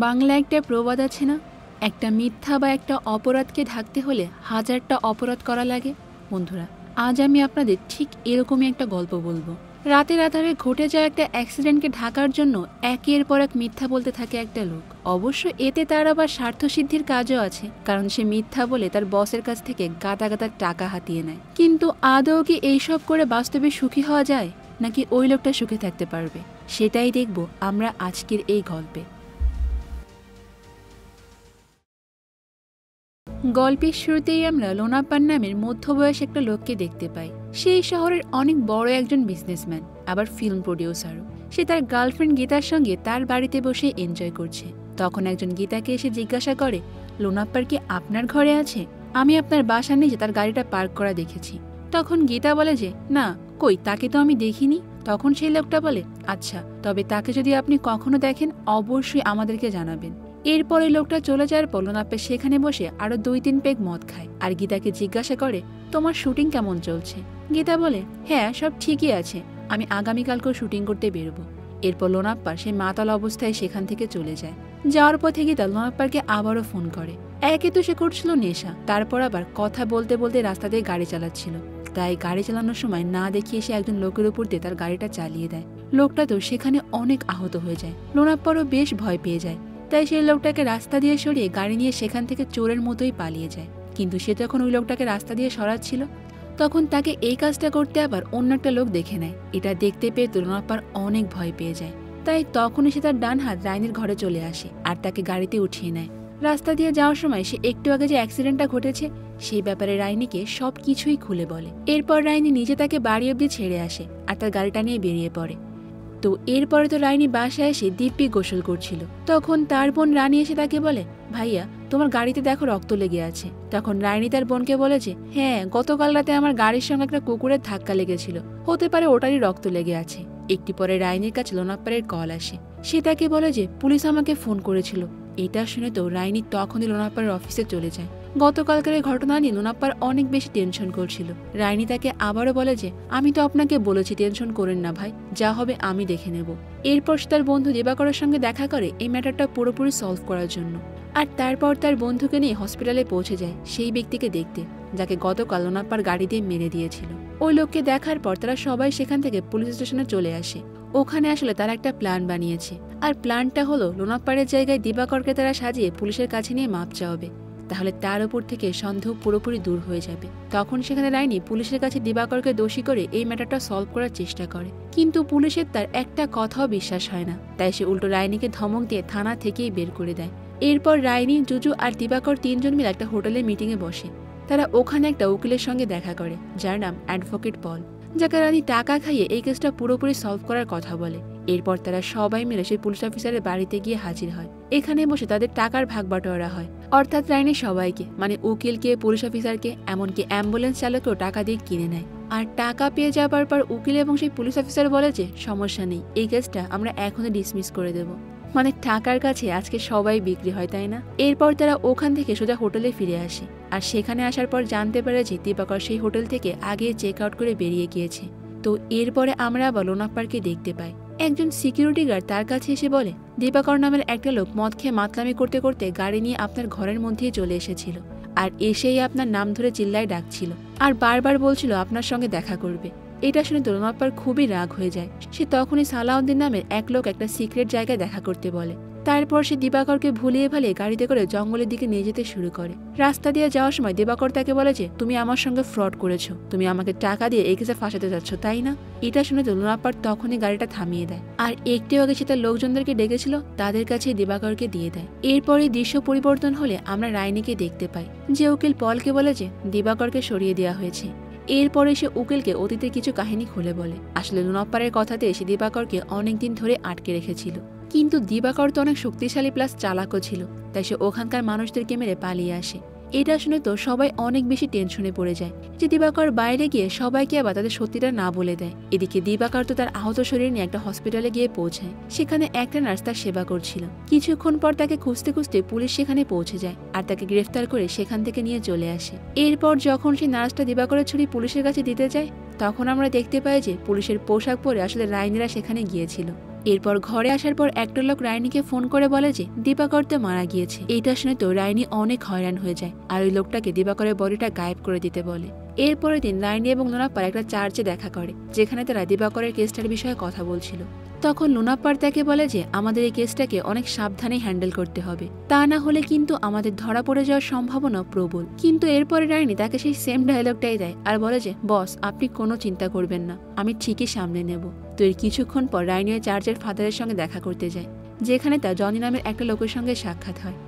বাংলা একটা প্রবাদ আছে না, একটা মিথ্যা বা একটা অপরাধকে ঢাকতে হলে হাজারটা অপরাধ করা লাগে। বন্ধুরা, আজ আমি আপনাদের ঠিক এরকমই একটা গল্প বলবো। রাতের আধারে ঘটে যাওয়া একটা অ্যাক্সিডেন্টকে ঢাকার জন্য একের পর এক মিথ্যা বলতে থাকে একটা লোক। অবশ্য এতে তার আবার স্বার্থসিদ্ধির কাজও আছে, কারণ সে মিথ্যা বলে তার বসের কাছ থেকে গাদা গাদা টাকা হাতিয়ে নেয়। কিন্তু আদৌ কি এইসব করে বাস্তবে সুখী হওয়া যায়, নাকি ওই লোকটা সুখে থাকতে পারবে, সেটাই দেখব আমরা আজকের এই গল্পে। গল্পের শুরুতেই আমরা লোনাপার নামের মধ্যবয়স একটা লোককে দেখতে পাই। সেই শহরের অনেক বড় একজন বিজনেসম্যান, আবার ফিল্ম প্রডিউসারও। সে তার গার্লফ্রেন্ড গীতার সঙ্গে তার বাড়িতে বসে এনজয় করছে। তখন একজন গীতাকে এসে জিজ্ঞাসা করে, লোনাপ্পার কি আপনার ঘরে আছে? আমি আপনার বাসার নিচে তার গাড়িটা পার্ক করা দেখেছি। তখন গীতা বলে যে, না, কই, তাকে তো আমি দেখিনি। তখন সেই লোকটা বলে, আচ্ছা, তবে তাকে যদি আপনি কখনো দেখেন অবশ্যই আমাদেরকে জানাবেন। এরপরে লোকটা চলে যাওয়ার পর লোনাপ্পা সেখানে বসে আরো 2-3 পেগ মদ খায় আর গীতাকে জিজ্ঞাসা করে, তোমার শুটিং কেমন চলছে? গীতা বলে, হ্যাঁ, সব ঠিকই আছে, আমি আগামীকালকেও শুটিং করতে বেরোবো। এরপর লোনাপ্পা সে মাতাল অবস্থায় সেখান থেকে চলে যায়। যাওয়ার পথে গীতা লোনাপ্পারকে আবারও ফোন করে। একে তো সে করছিল নেশা, তারপর আবার কথা বলতে বলতে রাস্তা দিয়ে গাড়ি চালাচ্ছিল। তাই গাড়ি চালানোর সময় না দেখিয়ে সে একজন লোকের উপর দিয়ে তার গাড়িটা চালিয়ে দেয়। লোকটা তো সেখানে অনেক আহত হয়ে যায়। লোনাপ্পারও বেশ ভয় পেয়ে যায়। তাই সেই লোকটাকে রাস্তা দিয়ে সরিয়ে গাড়ি নিয়ে সেখান থেকে চোরের মতোই পালিয়ে যায়। কিন্তু সে যখন ওই লোকটাকে রাস্তা দিয়ে সরাচ্ছিল, তখন তাকে এই কাজটা করতে আবার অন্য একটা লোক দেখে নেয়। এটা দেখতে পেয়ে লোনাপ্পার অনেক ভয় পেয়ে যায়। তাই তখনই সে তার ডান হাত রাইনির ঘরে চলে আসে আর তাকে গাড়িতে উঠিয়ে নেয়। রাস্তা দিয়ে যাওয়ার সময় সে একটু আগে যে অ্যাক্সিডেন্টটা ঘটেছে সেই ব্যাপারে রাইনিকে সবকিছুই খুলে বলে। এরপর রাইনি নিজে তাকে বাড়ি অব্দি ছেড়ে আসে আর তার গাড়িটা নিয়ে বেরিয়ে পড়ে। তো এরপরে তো রাইনি বাসায় এসে দিব্যি গোসল করছিল। তখন তার বোন রানী এসে তাকে বলে, ভাইয়া, তোমার গাড়িতে দেখো রক্ত লেগে আছে। তখন রাইনি তার বোনকে বলে যে, হ্যাঁ, গতকাল রাতে আমার গাড়ির সঙ্গে একটা কুকুরের ধাক্কা লেগেছিল, হতে পারে ওটারই রক্ত লেগে আছে। একটু পরে রাইনির কাছে লোনাপ্পারের কল আসে। সে তাকে বলে যে পুলিশ আমাকে ফোন করেছিল। এটা শুনে তো রাইনি তখনই লোনাপ্পারের অফিসে চলে যায়। গতকালকার ঘটনা নিয়ে লোনাপ্পার অনেক বেশি টেনশন করছিল। রাইনি তাকে আবারও বলে যে, আমি তো আপনাকে বলেছি টেনশন করেন না ভাই, যা হবে আমি দেখে নেব। এরপর সে তার বন্ধু দিবাকরের সঙ্গে দেখা করে এই ম্যাটারটা পুরোপুরি সলভ করার জন্য। আর তারপর তার বন্ধুকে নিয়ে হসপিটালে পৌঁছে যায় সেই ব্যক্তিকে দেখতে, যাকে গতকাল লোনাপ্পার গাড়ি দিয়ে মেরে দিয়েছিল। ওই লোককে দেখার পর তারা সবাই সেখান থেকে পুলিশ স্টেশনে চলে আসে। ওখানে আসলে তারা একটা প্ল্যান বানিয়েছে, আর প্ল্যানটা হলো লোনাপ্পারের জায়গায় দিবাকরকে তারা সাজিয়ে পুলিশের কাছে নিয়ে মাপ চাওয়াবে। তাহলে তার উপর থেকে সন্দেহ পুরোপুরি দূর হয়ে যাবে। তখন সেখানে রাইনি পুলিশের কাছে দিবাকরকে দোষী করে এই ম্যাটারটা সলভ করার চেষ্টা করে, কিন্তু পুলিশের তার একটা কথাও বিশ্বাস হয় না। তাই সে উল্টো রাইনিকে ধমক দিয়ে থানা থেকেই বের করে দেয়। এরপর রাইনি, জুজু আর দিবাকর 3 জন মিলে একটা হোটেলের মিটিংয়ে বসে। তারা ওখানে একটা উকিলের সঙ্গে দেখা করে, যার নাম অ্যাডভোকেট পল, যাকে রানী টাকা খাইয়ে এই কেসটা পুরোপুরি সলভ করার কথা বলে। এরপর তারা সবাই মিলে সেই পুলিশ অফিসারের বাড়িতে গিয়ে হাজির হয়। এখানে বসে তাদের টাকার ভাগ বাটোয়ারা হয়, অর্থাৎ রাইনি সবাইকে, মানে উকিলকে, পুলিশ অফিসারকে, এমনকি অ্যাম্বুলেন্স চালকেও টাকা দিয়ে কিনে নেয়। আর টাকা পেয়ে যাবার পর উকিল এবং সেই পুলিশ অফিসার বলে যে, সমস্যা নেই, এই কেসটা আমরা এখনই ডিসমিস করে দেব। মানে টাকার কাছে আজকে সবাই বিক্রি হয়, তাই না? এরপর তারা ওখান থেকে সোজা হোটেলে ফিরে আসে। আর সেখানে আসার পর জানতে পারে যে দিবাকর সেই হোটেল থেকে আগে চেক আউট করে বেরিয়ে গিয়েছে। তো এরপরে আমরা আবার লোনাপ্পারকে দেখতে পাই। একজন সিকিউরিটি গার্ড তার কাছে এসে বলে, দিবাকর নামের একটা লোক মদ খেয়ে মাতলামি করতে করতে গাড়ি নিয়ে আপনার ঘরের মধ্যেই চলে এসেছিল, আর এসেই আপনার নাম ধরে চিল্লায় ডাকছিল আর বারবার বলছিল আপনার সঙ্গে দেখা করবে। এটা শুনে লোনাপ্পার খুবই রাগ হয়ে যায়। সে তখনই সালাউদ্দিন নামের এক লোক একটা সিক্রেট জায়গায় দেখা করতে বলে। তারপর সে দিবাকরকে ভুলিয়ে ভালিয়ে গাড়িতে করে জঙ্গলের দিকে নিয়ে যেতে শুরু করে। রাস্তা দিয়ে যাওয়ার সময় দিবাকর তাকে বলে যে, তুমি আমার সঙ্গে ফ্রড করেছো, তুমি আমাকে টাকা দিয়ে এই কেসে ফাঁসাতে যাচ্ছ, তাই না? এটা শুনে লোনাপ্পার তখনই গাড়িটা থামিয়ে দেয়, আর একটু আগে সে তার লোকজনদেরকে ডেকেছিল তাদের কাছে দিবাকরকে দিয়ে দেয়। এরপরে দৃশ্য পরিবর্তন হলে আমরা রাইনিকে দেখতে পাই, যে উকিল পলকে বলে যে দিবাকরকে সরিয়ে দেওয়া হয়েছে। এরপরে সে উকিলকে অতীতের কিছু কাহিনী খুলে বলে। আসলে লোনাপ্পারের কথাতে সে দিবাকরকে অনেকদিন ধরে আটকে রেখেছিল, কিন্তু দিবাকর তো অনেক শক্তিশালী প্লাস চালাকও ছিল। তাই সে ওখানকার মানুষদেরকে মেরে পালিয়ে আসে। এটা শুনে তো সবাই অনেক বেশি টেনশনে পড়ে যায় যে দিবাকর বাইরে গিয়ে সবাইকে আবার তাদের সত্যিটা না বলে দেয়। এদিকে দিবাকর তো তার আহত শরীর নিয়ে একটা হসপিটালে গিয়ে পৌঁছায়। সেখানে একটা নার্স তার সেবা করছিল। কিছুক্ষণ পর তাকে খুঁজতে খুঁজতে পুলিশ সেখানে পৌঁছে যায় আর তাকে গ্রেফতার করে সেখান থেকে নিয়ে চলে আসে। এরপর যখন সেই নার্সটা দিবাকরের ছুরি পুলিশের কাছে দিতে যায়, তখন আমরা দেখতে পাই যে পুলিশের পোশাক পরে আসলে রাইনিরা সেখানে গিয়েছিল। এরপর ঘরে আসার পর একটা লোক রাইনিকে ফোন করে বলে যে দিবাকর তো মারা গিয়েছে। এইটা শুনে তো রাইনি অনেক হয়রান হয়ে যায় আর ওই লোকটাকে দিবাকরের বডিটা গায়েব করে দিতে বলে। এরপরের দিন রাইনি এবং লোনাপ্পার একটা চার্চে দেখা করে, যেখানে তারা দিবাকরের কেসটার বিষয়ে কথা বলছিল। তখন লোনাপ্পার তাকে বলে যে আমাদের এই কেসটাকে অনেক সাবধানে হ্যান্ডেল করতে হবে, তা না হলে কিন্তু আমাদের ধরা পড়ে যাওয়ার সম্ভাবনা প্রবল। কিন্তু এরপরে রাইনি তাকে সেই সেম ডায়লগটাই দেয় আর বলে যে বস, আপনি কোনো চিন্তা করবেন না, আমি ঠিকই সামনে নেব। তো এর কিছুক্ষণ পর রাইনি ওই চার্চের ফাদারের সঙ্গে দেখা করতে যায়, যেখানে তার জনি নামের একটা লোকের সঙ্গে সাক্ষাৎ হয়।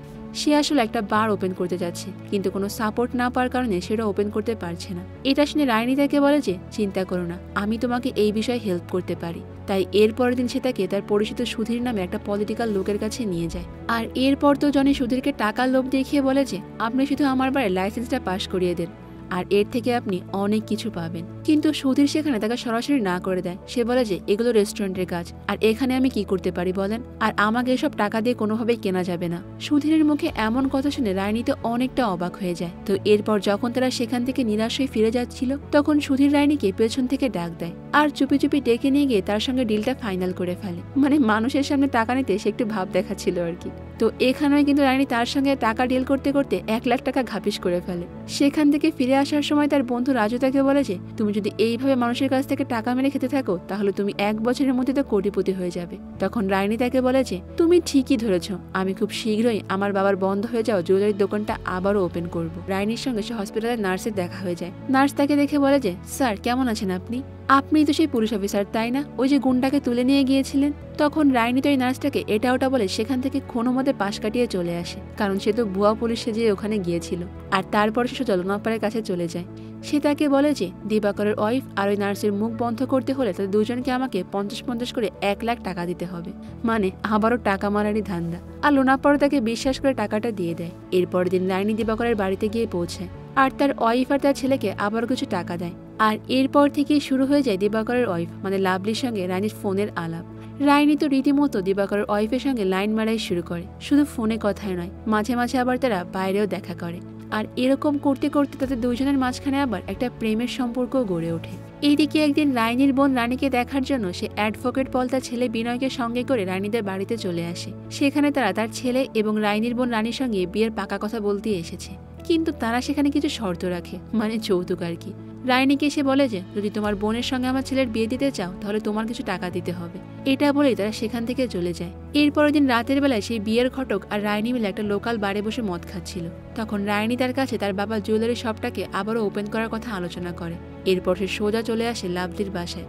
সে আসলে একটা বার ওপেন করতে যাচ্ছে, কিন্তু কোনো সাপোর্ট না পাওয়ার কারণে সেটা ওপেন করতে পারছে না। এটা শুনে রাইনি তাকে বলে যে চিন্তা করো না, আমি তোমাকে এই বিষয়ে হেল্প করতে পারি। তাই এরপরের দিন সে তাকে তার পরিচিত সুধীর নামে একটা পলিটিক্যাল লোকের কাছে নিয়ে যায়। আর এরপর তো জনি সুধীরকে টাকার লোভ দেখিয়ে বলে যে আপনি শুধু আমার বাড়ির লাইসেন্সটা পাস করিয়ে দেন, আর এর থেকে আপনি অনেক কিছু পাবেন। কিন্তু সুধীর সেখানে তাকে সরাসরি না করে দেয়। সে বলে যে এগুলো রেস্টুরেন্টের কাজ, আর এখানে আমি কি করতে পারি বলেন, আর আমাকে এসব টাকা দিয়ে কোনোভাবেই কেনা যাবে না। সুধীরের মুখে এমন কথা শুনে রাইনি তো অনেকটা অবাক হয়ে যায়। তো এরপর যখন তারা সেখান থেকে নিরাশ হয়ে ফিরে যাচ্ছিল, তখন সুধীর রাইনিকে পেছন থেকে ডাক দেয় আর চুপি চুপি ডেকে নিয়ে গিয়ে তার সঙ্গে ডিলটা ফাইনাল করে ফেলে। মানে মানুষের সামনে টাকা নিতে সে একটু ভাব দেখাচ্ছিল আর কি। তো এখানেও কিন্তু রাইনি তার সঙ্গে টাকা ডিল করতে করতে 1 লাখ টাকা ঘাপিস করে ফেলে। সেখান থেকে ফিরে আসার সময় তার বন্ধু রাজু তাকে বলে যে তুমি যদি এইভাবে মানুষের কাছ থেকে টাকা মেরে খেতে থাকো, তাহলে তুমি 1 বছরের মধ্যে তো কোটিপতি হয়ে যাবে। তখন রাইনি তাকে বলে যে তুমি ঠিকই ধরেছ, আমি খুব শীঘ্রই আমার বাবার বন্ধ হয়ে যাওয়া জুয়েলারির দোকানটা আবারও ওপেন করব। রাইনির সঙ্গে সে হসপিটালের নার্সের দেখা হয়ে যায়। নার্স তাকে দেখে বলে যে স্যার কেমন আছেন আপনি? আপনি তো সেই পুলিশ অফিসার তাই না, ওই যে গুন্ডাকে তুলে নিয়ে গিয়েছিলেন? তখন রাইনি তো এই নার্সটাকে এটা ওটা বলে সেখান থেকে কোনো মতে পাশ কাটিয়ে চলে আসে, কারণ সে তো ভুয়া পুলিশ সেজে ওখানে গিয়েছিল। আর তারপর সে লোনাপ্পারের কাছে চলে যায়। সে তাকে বলে যে দিবাকরের ওয়াইফ আর ওই নার্সের মুখ বন্ধ করতে হলে তাদের দুজনকে আমাকে 50-50 করে 1 লাখ টাকা দিতে হবে। মানে আবারও টাকা মারারই ধান্দা। আর লোনাপ্পারও তাকে বিশ্বাস করে টাকাটা দিয়ে দেয়। এরপর দিন রাইনি দিবাকরের বাড়িতে গিয়ে পৌঁছায় আর তার ওয়াইফ আর তার ছেলেকে আবার কিছু টাকা দেয়। আর এরপর থেকেই শুরু হয়ে যায় দিবাকরের ওয়াইফ মানে লাভলির সঙ্গে রাইনির ফোনের আলাপ। রাইনি তো রীতিমতো দিবাকরের ওয়াইফের সঙ্গে লাইন মারাই শুরু করে, শুধু ফোনে কথাই নয়, মাঝে মাঝে আবার তারা বাইরেও দেখা করে। আর এরকম করতে করতে তাদের দুজনের মাঝখানে আবার একটা প্রেমের সম্পর্ক গড়ে ওঠে। এইদিকে একদিন রাইনির বোন রানীকে দেখার জন্য সে অ্যাডভোকেট পল তার ছেলে বিনয়কে সঙ্গে করে রানীদের বাড়িতে চলে আসে। সেখানে তারা তার ছেলে এবং রাইনির বোন রানীর সঙ্গে বিয়ের পাকা কথা বলতে এসেছে, কিন্তু তারা সেখানে কিছু শর্ত রাখে, মানে যৌতুক আর কি। রাইনিকে এসে বলে যে যদি তোমার বোনের সঙ্গে আমার ছেলের বিয়ে দিতে চাও তাহলে তোমার কিছু টাকা দিতে হবে। এটা বলেই তারা সেখান থেকে চলে যায়। এরপরের দিন রাতের বেলায় সেই বিয়ের ঘটক আর রাইনি মিলে একটা লোকাল বারে বসে মদ খাচ্ছিল। তখন রাইনি তার কাছে তার বাবা জুয়েলারি শপটাকে আবারও ওপেন করার কথা আলোচনা করে। এরপর সে সোজা চলে আসে লাভলির বাসায়।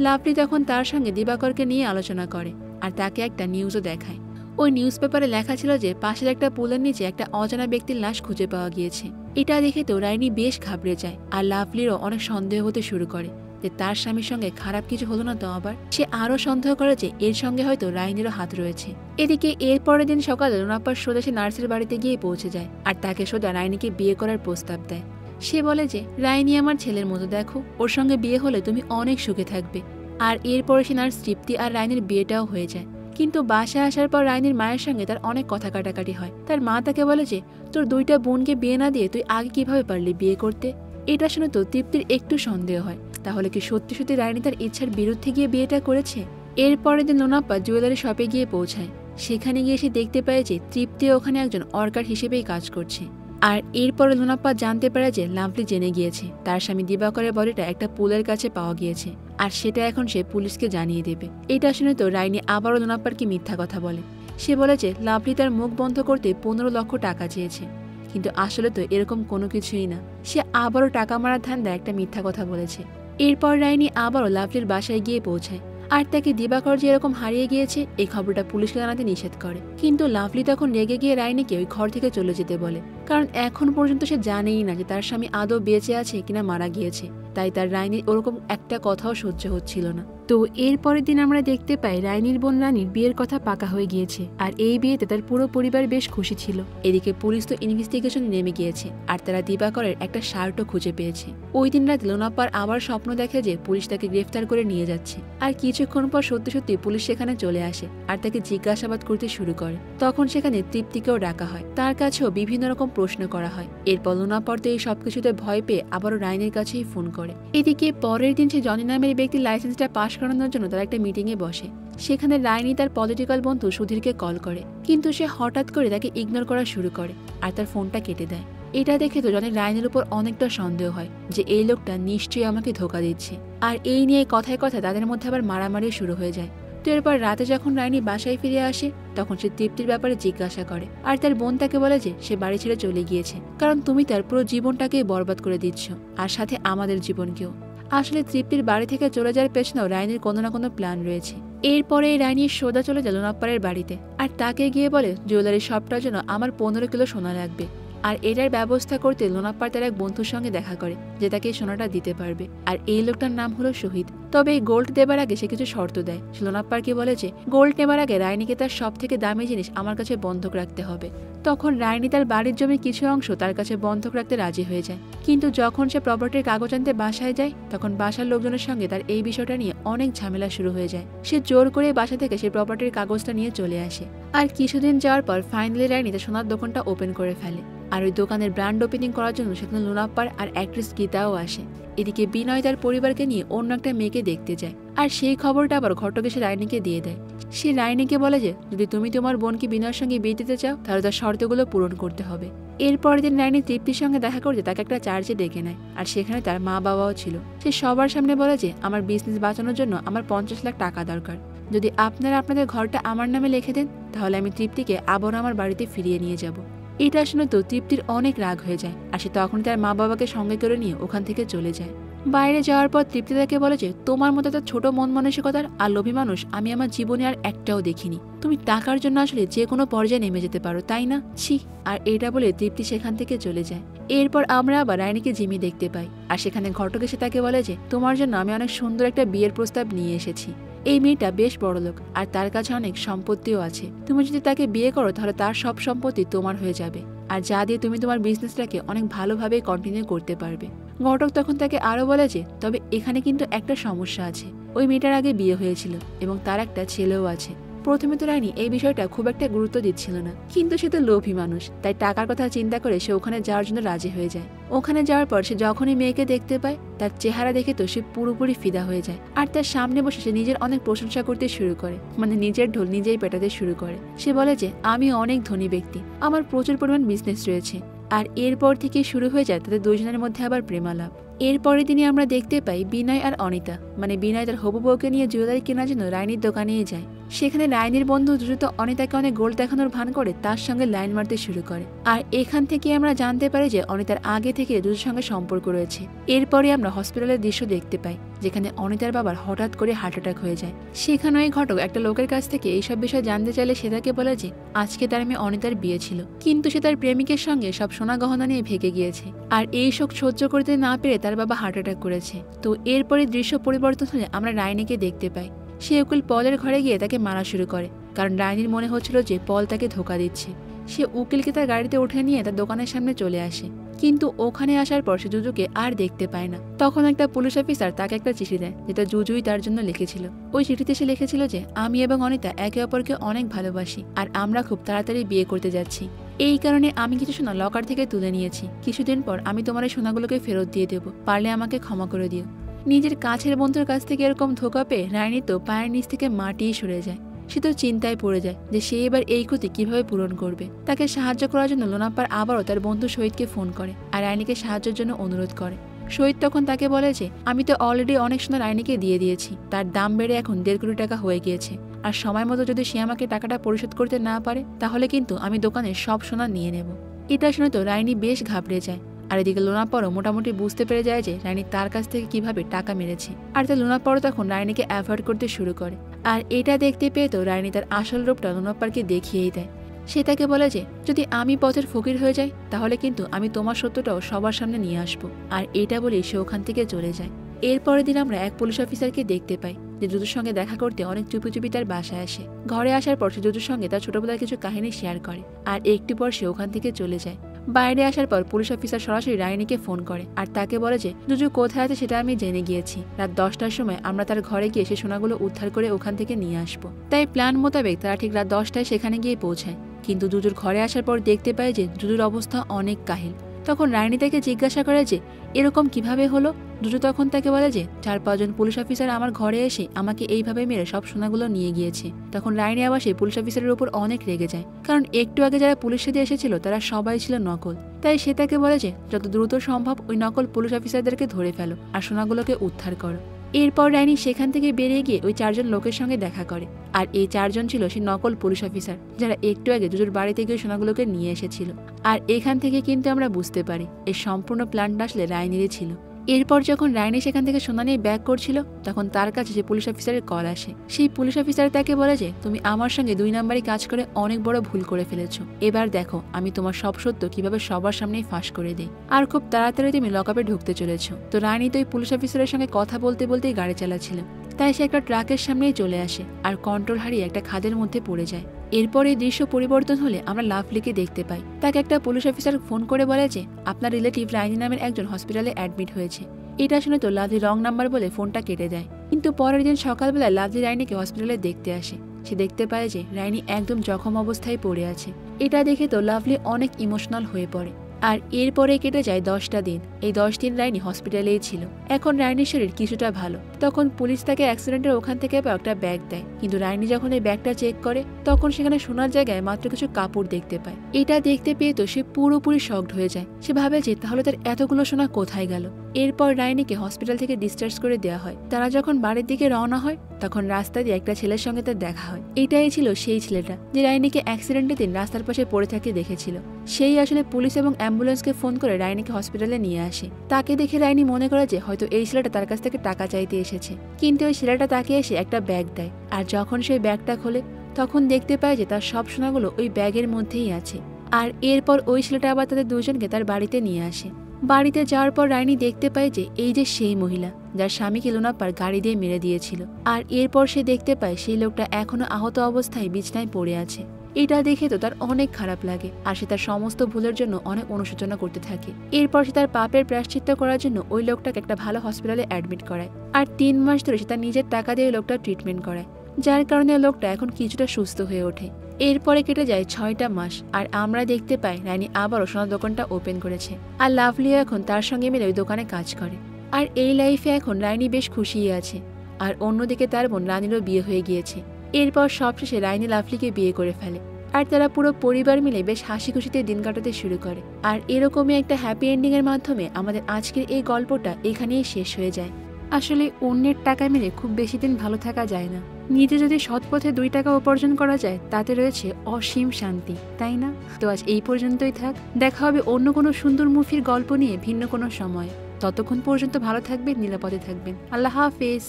লাভলি তখন তার সঙ্গে দিবাকরকে নিয়ে আলোচনা করে আর তাকে একটা নিউজও দেখায়। ওই নিউজ পেপারে লেখা ছিল যে পাশের একটা পুলের নিচে একটা অজানা ব্যক্তির লাশ খুঁজে পাওয়া গিয়েছে। এটা দেখে তো রাইনি বেশ ঘাবড়ে যায় আর লাভলিরও অনেক সন্দেহ হতে শুরু করে যে তার স্বামীর সঙ্গে খারাপ কিছু হলো না তো আবার। সে আরও সন্দেহ করে যে এর সঙ্গে হয়তো রাইনিরও হাত রয়েছে। এদিকে এর পরের দিন সকালে লোনাপ্পার সোজা সে নার্সের বাড়িতে গিয়ে পৌঁছে যায় আর তাকে সোজা রাইনিকে বিয়ে করার প্রস্তাব দেয়। সে বলে যে রাইনি আমার ছেলের মতো, দেখো ওর সঙ্গে বিয়ে হলে তুমি অনেক সুখে থাকবে। আর এরপরে সে নার্স তৃপ্তি আর রাইনির বিয়েটাও হয়ে যায়। কিন্তু বাসায় আসার পর রাইনির মায়ের সঙ্গে তার অনেক কথা কাটাকাটি হয়। তার মা তাকে বলে যে তোর 2টা বোনকে বিয়ে না দিয়ে তুই আগে কিভাবে পারলি বিয়ে করতে। এটা শুনে তো তৃপ্তির একটু সন্দেহ হয়, তাহলে কি সত্যি সত্যি রাইনি তার ইচ্ছার বিরুদ্ধে গিয়ে বিয়েটা করেছে। এরপরের দিন লোনাপ্পা জুয়েলারি শপে গিয়ে পৌঁছায়। সেখানে গিয়ে সে দেখতে পায় যে তৃপ্তি ওখানে একজন ওয়ার্কার হিসেবেই কাজ করছে। আর এরপরে লোনাপ্পা জানতে পারে যে লাভলি জেনে গিয়েছে তার স্বামী দিবাকরের বডিটা একটা পুলের কাছে পাওয়া গিয়েছে, আর সেটা এখন সে পুলিশকে জানিয়ে দেবে। এটা শুনে তো রাইনি আবারও লোনাপ্পারকে মিথ্যা কথা বলে। সে বলে যে লাভলি তার মুখ বন্ধ করতে 15 লক্ষ টাকা চেয়েছে, কিন্তু আসলে তো এরকম কোনো কিছুই না। সে আবারও টাকা মারার ধান্দায় একটা মিথ্যা কথা বলেছে। এরপর রাইনি আবারও লাভলির বাসায় গিয়ে পৌঁছায় আর তাকে দিবাকর যে এরকম হারিয়ে গিয়েছে এই খবরটা পুলিশকে জানাতে নিষেধ করে। কিন্তু লাভলি তখন রেগে গিয়ে রাইনিকে ওই ঘর থেকে চলে যেতে বলে, কারণ এখন পর্যন্ত সে জানেই না যে তার স্বামী আদৌ বেঁচে আছে কিনা মারা গিয়েছে। তাই তার রাইনির ওরকম একটা কথাও সহ্য হচ্ছিল না। তো এরপরের দিন আমরা দেখতে পাই রাইনির বোন রানীর বিয়ের কথা পাকা হয়ে গিয়েছে আর এই বিয়েতে তার পুরো পরিবার বেশ খুশি ছিল। এদিকে পুলিশ তো ইনভেস্টিগেশন নেমে গিয়েছে আর তারা দিবাকরের একটা শার্টও খুঁজে পেয়েছে। ওই দিন রাত লোনাপ্পার আবার স্বপ্ন দেখে যে পুলিশ তাকে গ্রেফতার করে নিয়ে যাচ্ছে। আর কিছুক্ষণ পর সত্যি সত্যি পুলিশ সেখানে চলে আসে আর তাকে জিজ্ঞাসাবাদ করতে শুরু করে। তখন সেখানে তৃপ্তিকেও ডাকা হয়, তার কাছেও বিভিন্ন রকম প্রশ্ন করা হয়। এরপর লুনা পর এই সবকিছুতে ভয় পেয়ে আবারও রাইনের কাছেই ফোন করে। এদিকে পরের দিন সে জনি নামের ব্যক্তির লাইসেন্সটা পাশ করানোর জন্য তারা একটা মিটিংয়ে বসে। সেখানে রাইনি তার পলিটিক্যাল বন্ধু সুধীরকে কল করে, কিন্তু সে হঠাৎ করে তাকে ইগনোর করা শুরু করে আর তার ফোনটা কেটে দেয়। এটা দেখে তো জনের রাইনের উপর অনেকটা সন্দেহ হয় যে এই লোকটা নিশ্চয়ই আমাকে ধোকা দিচ্ছে, আর এই নিয়ে কথায় কথায় তাদের মধ্যে আবার মারামারি শুরু হয়ে যায়। তো এরপর রাতে যখন রাইনি বাসায় ফিরে আসে তখন সে তৃপ্তির ব্যাপারে জিজ্ঞাসা করে, আর তার বোন তাকে বলে যে সে বাড়ি ছেড়ে চলে গিয়েছে কারণ তুমি তার পুরো জীবনটাকেই বরবাদ করে দিচ্ছ, আর সাথে আমাদের জীবনকেও। আসলে তৃপ্তির বাড়ি থেকে চলে যাওয়ার পেছনেও রাইনির কোনো না কোনো প্ল্যান রয়েছে। এরপরে রাইনি সোজা চলে যায় লোনাপ্পাড়ের বাড়িতে, আর তাকে গিয়ে বলে জুয়েলারি শপটার জন্য আমার 15 কিলো সোনা লাগবে। আর এটার ব্যবস্থা করতে লোনাপ্পাড় তার এক বন্ধুর সঙ্গে দেখা করে যে তাকে সোনাটা দিতে পারবে, আর এই লোকটার নাম হলো শহীদ। তবে এই গোল্ড দেবার আগে সে কিছু শর্ত দেয়। সে লোনাপ্পাড়কে বলে যে গোল্ড নেবার আগে রাইনিকে তার সব থেকে দামি জিনিস আমার কাছে বন্ধক রাখতে হবে। তখন রাইনি তার বাড়ির জমির কিছু অংশ তার কাছে বন্ধক রাখতে রাজি হয়ে যায়, কিন্তু যখন সে প্রপার্টির কাগজ আনতে বাসায় যায় তখন বাসার লোকজনের সঙ্গে তার এই বিষয়টা নিয়ে অনেক ঝামেলা শুরু হয়ে যায়। সে জোর করে বাসা থেকে সে প্রপার্টির কাগজটা নিয়ে চলে আসে, আর কিছুদিন যাওয়ার পর ফাইনালি রাইনি তার সোনার দোকানটা ওপেন করে ফেলে। আর ওই দোকানের ব্র্যান্ড ওপেনিং করার জন্য সেখানে লোনাপ্পাড় আর অ্যাক্ট্রেস গীতাও আসে। এদিকে বিনয় তার পরিবারকে নিয়ে অন্য একটা মেয়েকে দেখতে যায়, আর সেই খবরটা আবার ঘটক এসে রাইনিকে দিয়ে দেয়। সে রাইনিকে বলে যে যদি তুমি তোমার বোনকে বিনয়ের সঙ্গে বিয়ে দিতে চাও তাহলে তার শর্তগুলো পূরণ করতে হবে। এরপরের দিন রাইনি তৃপ্তির সঙ্গে দেখা করতে তাকে একটা চার্চে ডেকে নেয়, আর সেখানে তার মা বাবাও ছিল। সে সবার সামনে বলে যে আমার বিজনেস বাঁচানোর জন্য আমার 50 লাখ টাকা দরকার, যদি আপনারা আপনাদের ঘরটা আমার নামে লিখে দেন তাহলে আমি তৃপ্তিকে আবার আমার বাড়িতে ফিরিয়ে নিয়ে যাব। এটা শুনে তো তৃপ্তির অনেক রাগ হয়ে যায়, আর সে তখন তার মা বাবাকে সঙ্গে করে নিয়ে ওখান থেকে চলে যায়। বাইরে যাওয়ার পর তৃপ্তি তাকে বলে যে তোমার মতো তার ছোট মন মানসিকতার আর লোভী মানুষ আমি আমার জীবনে আর একটাও দেখিনি। তুমি টাকার জন্য আসলে যে কোনো পর্যায়ে নেমে যেতে পারো, তাই না? ছি। আর এটা বলে তৃপ্তি সেখান থেকে চলে যায়। এরপর আমরা আবার রাইনিকে জিমি দেখতে পাই, আর সেখানে ঘটক এসে তাকে বলে যে তোমার জন্য আমি অনেক সুন্দর একটা বিয়ের প্রস্তাব নিয়ে এসেছি। এই মেয়েটা বেশ বড়লোক আর তার কাছে অনেক সম্পত্তিও আছে। তুমি যদি তাকে বিয়ে করো তাহলে তার সব সম্পত্তি তোমার হয়ে যাবে, আর যা দিয়ে তুমি তোমার বিজনেসটাকে অনেক ভালোভাবে কন্টিনিউ করতে পারবে। ঘটক তখন তাকে আরো বলে যে তবে এখানে কিন্তু একটা সমস্যা আছে, ওই মেয়েটার আগে বিয়ে হয়েছিল এবং তার একটা ছেলেও আছে। প্রথমে তো রানী এই বিষয়টা খুব একটা গুরুত্ব দিচ্ছিল না, কিন্তু সে তো লোভী মানুষ, তাই টাকার কথা চিন্তা করে সে ওখানে যাওয়ার জন্য রাজি হয়ে যায়। ওখানে যাওয়ার পর সে যখনই মেয়েকে দেখতে পায় তার চেহারা দেখে তো সে পুরোপুরি ফিদা হয়ে যায়, আর তার সামনে বসে সে নিজের অনেক প্রশংসা করতে শুরু করে, মানে নিজের ঢোল নিজেই পেটাতে শুরু করে। সে বলে যে আমি অনেক ধনী ব্যক্তি, আমার প্রচুর পরিমাণ বিজনেস রয়েছে। আর এরপর থেকে শুরু হয়ে যায় তাদের দুজনের মধ্যে আবার প্রেমালাপ। এরপরের দিনে আমরা দেখতে পাই বিনয় আর অনিতা, মানে বিনয় তার হবু বউকে নিয়ে জুয়েলারি কেনার জন্য রাইনির দোকানেই যায়। সেখানে রাইনির বন্ধু দ্রুত অনিতাকে অনেক গোল্ড দেখানোর ভান করে তার সঙ্গে লাইন মারতে শুরু করে, আর এখান থেকে আমরা জানতে পারি যে অনিতার আগে থেকে দুজনের সঙ্গে সম্পর্ক রয়েছে। এরপরে আমরা হসপিটালের দৃশ্য দেখতে পাই যেখানে অনিতার বাবার হঠাৎ করে হার্ট অ্যাটাক হয়ে যায়। সেখানে ওই ঘটক একটা লোকের কাছ থেকে এইসব বিষয় জানতে চাইলে সে তাকে বলে যে আজকে তার মেয়ে অনিতার বিয়ে ছিল, কিন্তু সে তার প্রেমিকের সঙ্গে সব সোনা গহনা নিয়ে ভেগে গিয়েছে, আর এই শোক সহ্য করতে না পেরে তার বাবা হার্ট অ্যাটাক করেছে। তো এরপরে দৃশ্য পরিবর্তন হলে আমরা রাইনিকে দেখতে পাই। সে উকিল পলের ঘরে গিয়ে তাকে মারা শুরু করে, কারণ রাইনির মনে হচ্ছিল যে পল তাকে ধোকা দিচ্ছে। সে উকিলকে তার গাড়িতে উঠে নিয়ে তার দোকানের সামনে চলে আসে, কিন্তু ওখানে আসার পর সে জুজুকে আর দেখতে পায় না। তখন একটা পুলিশ অফিসার তাকে একটা চিঠি দেয় যেটা জুজুই তার জন্য লিখেছিল। ওই চিঠিতে সে লিখেছিল যে আমি এবং অনিতা একে অপরকে অনেক ভালোবাসি, আর আমরা খুব তাড়াতাড়ি বিয়ে করতে যাচ্ছি। এই কারণে আমি কিছু সোনা লকার থেকে তুলে নিয়েছি, কিছুদিন পর আমি তোমার এই সোনাগুলোকে ফেরত দিয়ে দেবো, পারলে আমাকে ক্ষমা করে দিও। নিজের কাছের বন্ধুর কাছ থেকে এরকম ধোকা পেয়ে রাইনি তো পায়ের নিচ থেকে মাটিই সরে যায়। সে তো চিন্তায় পড়ে যায় যে সে এবার এই ক্ষতি কিভাবে পূরণ করবে। তাকে সাহায্য করার জন্য লোনাপ্পাড় আবারও তার বন্ধু শহীদকে ফোন করে আর রাইনিকে সাহায্যের জন্য অনুরোধ করে। শহীদ তখন তাকে বলে যে আমি তো অলরেডি অনেক সোনা রাইনিকে দিয়ে দিয়েছি, তার দাম বেড়ে এখন 1.5 কোটি টাকা হয়ে গিয়েছে, আর সময় মতো যদি সে আমাকে টাকাটা পরিশোধ করতে না পারে তাহলে কিন্তু আমি দোকানে সব সোনা নিয়ে নেব। এটা শুনে তো রাইনি বেশ ঘাবড়ে যায়, আর এদিকে লোনাপ্পাড়ও মোটামুটি বুঝতে পেরে যায় যে রাইনি তার কাছ থেকে কিভাবে টাকা মেরেছে, আর তার লোনাপ্পাড়ও তখন রাইনিকে অ্যাভয়েড করতে শুরু করে। আর এটা দেখতে পেয়ে তো রাইনি তার আসল রূপটা লোনাপ্পাড়কে দেখিয়েই দেয়। সে তাকে বলে যে যদি আমি পথের ফকির হয়ে যাই তাহলে কিন্তু আমি তোমার সত্যটাও সবার সামনে নিয়ে আসবো, আর এটা বলেই সে ওখান থেকে চলে যায়। এরপরের দিন আমরা এক পুলিশ অফিসারকে দেখতে পাই যে জুজুর সঙ্গে দেখা করতে অনেক চুপি চুপি তার বাসায় আসে। ঘরে আসার পর সে জুজুর সঙ্গে তার ছোটবেলার কিছু কাহিনী শেয়ার করে, আর একটু পর সে ওখান থেকে চলে যায়। বাইরে আসার পর পুলিশ অফিসার সরাসরি রাইনিকে ফোন করে আর তাকে বলে যে জুজু কোথায় আছে সেটা আমি জেনে গিয়েছি, রাত 10টার সময় আমরা তার ঘরে গিয়ে সে সোনাগুলো উদ্ধার করে ওখান থেকে নিয়ে আসবো। তাই প্ল্যান মোতাবেক তারা ঠিক রাত 10টায় সেখানে গিয়ে পৌঁছায়। কিন্তু জুজুর ঘরে আসার পর দেখতে পায় যে জুজুর অবস্থা অনেক কাহিল। তখন রানী তাকে জিজ্ঞাসা করে যে এরকম কিভাবে হলো। জুজু তখন তাকে বলে যে 4-5 জন পুলিশ অফিসার আমার ঘরে এসে আমাকে এইভাবে মেরে সব সোনাগুলো নিয়ে গিয়েছে। তখন রানী আবার সেই পুলিশ অফিসারের উপর অনেক রেগে যায়, কারণ একটু আগে যারা পুলিশ সাথে এসেছিল তারা সবাই ছিল নকল। তাই সে তাকে বলে যে যত দ্রুত সম্ভব ওই নকল পুলিশ অফিসারদেরকে ধরে ফেলো আর সোনাগুলোকে উদ্ধার করো। এরপর রানী সেখান থেকে বেরিয়ে গিয়ে ওই 4 জন লোকের সঙ্গে দেখা করে, আর এই 4 জন ছিল সেই নকল পুলিশ অফিসার যারা একটু আগে জুজুর বাড়িতে গিয়ে সোনাগুলোকে নিয়ে এসেছিল। আর এখান থেকে কিন্তু আমরা বুঝতে পারি এই সম্পূর্ণ প্ল্যানটা আসলে রাইনিরই ছিল। এরপর যখন রাইনি সেখান থেকে সোনা নিয়ে ব্যাক করছিল তখন তার কাছে যে পুলিশ অফিসারের কল আসে। সেই পুলিশ অফিসার তাকে বলে যে তুমি আমার সঙ্গে 2 নম্বরে কাজ করে অনেক বড় ভুল করে ফেলেছো, এবার দেখো আমি তোমার সব সত্য কিভাবে সবার সামনেই ফাঁস করে দেই, আর খুব তাড়াতাড়ি তুমি লকআপে ঢুকতে চলেছো। তো রানী তো ওই পুলিশ অফিসারের সঙ্গে কথা বলতে বলতেই গাড়ি চালাচ্ছিল, তাই সে একটা ট্রাকের সামনেই চলে আসে আর কন্ট্রোল হারিয়ে একটা খাদের মধ্যে পড়ে যায়। এরপর এই দৃশ্য পরিবর্তন হলে আমরা লাভলিকে দেখতে পাই। তাকে একটা পুলিশ অফিসার ফোন করে বলে যে আপনার রিলেটিভ রাইনি নামের একজন হসপিটালে অ্যাডমিট হয়েছে। এটা শুনে তো লাভলি রং নাম্বার বলে ফোনটা কেটে দেয়। কিন্তু পরের দিন সকালবেলায় লাভলি রাইনিকে হসপিটালে দেখতে আসে। সে দেখতে পায় যে রাইনি একদম জখম অবস্থায় পড়ে আছে। এটা দেখে তো লাভলি অনেক ইমোশনাল হয়ে পড়ে। আর এরপরে কেটে যায় 10টা দিন। এই 10 দিন রাইনি হসপিটালেই ছিল। এখন রাইনির শরীর কিছুটা ভালো। তখন পুলিশ তাকে অ্যাক্সিডেন্টের ওখান থেকে একটা ব্যাগ দেয়, কিন্তু রাইনি যখন এই ব্যাগটা চেক করে তখন সেখানে সোনার জায়গায় মাত্র কিছু কাপড় দেখতে পায়। এটা দেখতে পেয়ে তো সে পুরোপুরি শকড হয়ে যায়। সে ভাবে যে তাহলে তার এতগুলো সোনা কোথায় গেল। এরপর রাইনিকে হসপিটাল থেকে ডিসচার্জ করে দেওয়া হয়। তারা যখন বাড়ির দিকে রওনা হয় তখন রাস্তা দিয়ে একটা ছেলের সঙ্গে তার দেখা হয়। এটাই ছিল সেই ছেলেটা যে রাইনিকে অ্যাক্সিডেন্টের দিন রাস্তার পাশে পড়ে থাকতে দেখেছিল। সেই আসলে পুলিশ এবং অ্যাম্বুলেন্সকে ফোন করে রাইনিকে হসপিটালে নিয়ে আসে। তাকে দেখে রাইনি মনে করে যে হয়তো এই ছেলেটা তার কাছ থেকে টাকা চাইতে এসেছে, কিন্তু ওই ছেলেটা তাকে এসে একটা ব্যাগ দেয়। আর যখন সেই ব্যাগটা খোলে তখন দেখতে পায় যে তার সব সোনাগুলো ওই ব্যাগের মধ্যেই আছে। আর এরপর ওই ছেলেটা আবার তাদের দুজনকে তার বাড়িতে নিয়ে আসে। বাড়িতে যাওয়ার পর রাইনি দেখতে পায় যে এই যে সেই মহিলা যার স্বামীকে লোনাপার গাড়ি দিয়ে মেরে দিয়েছিল। আর এরপর সে দেখতে পায় সেই লোকটা এখনো আহত অবস্থায় বিছনায় পড়ে আছে। এটা দেখে তো তার অনেক খারাপ লাগে, আর সে তার সমস্ত ভুলের জন্য অনেক অনুশোচনা করতে থাকে। এরপর সে তার পাপের প্রায়শ্চিত্ত করার জন্য ওই লোকটাকে একটা ভালো হসপিটালে অ্যাডমিট করায়। আর 3 মাস ধরে সে তার নিজের টাকা দিয়ে লোকটা ট্রিটমেন্ট করায়, যার কারণে লোকটা এখন কিছুটা সুস্থ হয়ে ওঠে। এরপরে কেটে যায় 6টা মাস, আর আমরা দেখতে পাই রানী আবারও সোনার দোকানটা ওপেন করেছে। আর লাভলিও এখন তার সঙ্গে মিলে ওই দোকানে কাজ করে। আর এই লাইফে এখন রানী বেশ খুশিই আছে। আর অন্যদিকে তার বোন রানীরও বিয়ে হয়ে গিয়েছে। এরপর সবশেষে রানী লাভলিকে বিয়ে করে ফেলে, আর তারা পুরো পরিবার মিলে বেশ হাসি খুশিতে দিন কাটাতে শুরু করে। আর এরকমই একটা হ্যাপি এন্ডিং এর মাধ্যমে আমাদের আজকের এই গল্পটা এখানেই শেষ হয়ে যায়। আসলে অন্যের টাকা মেরে খুব বেশি দিন ভালো থাকা যায় না। নিজে যদি সৎ পথে 2 টাকা উপার্জন করা যায় তাতে রয়েছে অসীম শান্তি, তাই না? তো আজ এই পর্যন্তই থাক। দেখা হবে অন্য কোনো সুন্দর মুভির গল্প নিয়ে ভিন্ন কোনো সময়। ততক্ষণ পর্যন্ত ভালো থাকবেন, নিরাপদে থাকবেন। আল্লাহ হাফেজ।